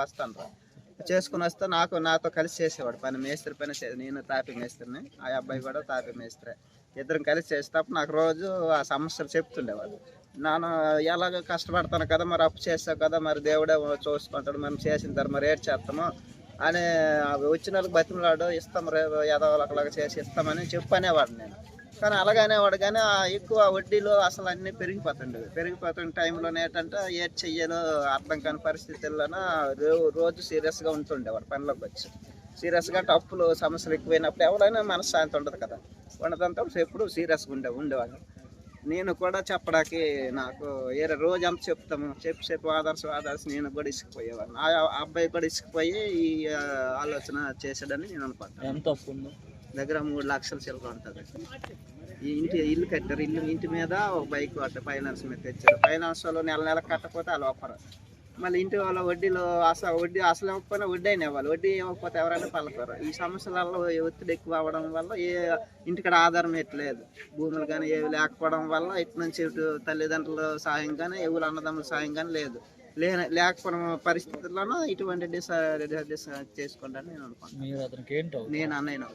వస్తాను రా చేసుకుని వస్తే నాతో కలిసి చేసేవాడు పని, మేస్త్రి పని. నేను తాపి మేస్త్రిని, ఆ అబ్బాయి కూడా తాపి మేస్త్రి. ఇద్దరం కలిసి చేసేటప్పుడు నాకు రోజు ఆ సమస్యలు చెప్తుండేవాడు. నేను ఎలాగ కష్టపడతాను కదా, మరి అప్పు చేస్తావు కదా, మరి దేవుడే చూసుకుంటాడు, మనం చేసిన తర్వాత మరి ఏడ్ చేస్తాము అని వచ్చిన వాళ్ళకి బతిమలాడు, ఇస్తాం ఏదో ఒకలాగా చేసి ఇస్తామని చెప్పనేవాడు నేను. కానీ అలాగనేవాడు, కానీ ఎక్కువ వడ్డీలో అసలు అన్నీ పెరిగిపోతున్న టైంలో ఏంటంటే ఏది చెయ్యాలో అర్థం కాని పరిస్థితుల్లోన రోజు సీరియస్గా ఉంటుండేవాడు. పనిలోకి వచ్చి సీరియస్గా అంటే అప్పులు సమస్యలు ఎక్కువైనప్పుడు ఎవరైనా మనశ్శాంతి ఉండదు కదా, ఉండదంతా ఎప్పుడు సీరియస్గా ఉండేవాడు. నేను కూడా చెప్పడానికి నాకు రోజు అంత చెప్తాము, చెప్పి ఆదర్శ నేను కూడా ఇసుకుపోయేవాడిని. ఆ అబ్బాయి కూడా ఇసుకుపోయి ఈ ఆలోచన చేసాడని నేను అనుకుంటాను. ఎంత అప్పు ఉందో? దగ్గర 3 లక్షల చిల్లర ఉంటుంది. ఈ ఇల్లు కట్టారు, ఇంటి మీద ఒక బైక్ అట్లా ఫైనాన్స్ మీద తెచ్చారు. ఫైనాన్స్ వాళ్ళు నెల కట్టకపోతే వాళ్ళు ఒప్పరు. మళ్ళీ ఇంటి వాళ్ళ వడ్డీలో వడ్డీ అసలు ఇవ్వకపోయినా వడ్డీ అయినా ఇవ్వాలి, వడ్డీ ఇవ్వకపోతే ఎవరైనా పలకరు. ఈ సమస్యలలో ఒత్తిడి ఎక్కువ అవ్వడం వల్ల ఇంటికాడ ఆధారం ఎట్లేదు, భూములు కానీ ఏవి లేకపోవడం వల్ల ఇటు నుంచి ఇటు తల్లిదండ్రుల సాయం కానీ ఎవరు అన్నదమ్ముల సాయం కానీ లేకపోవడం పరిస్థితుల్లోనూ ఇటువంటి డిసైడ్ చేసుకుంటాను నేను అనుకుంటాను. నేను అన్నయ్య.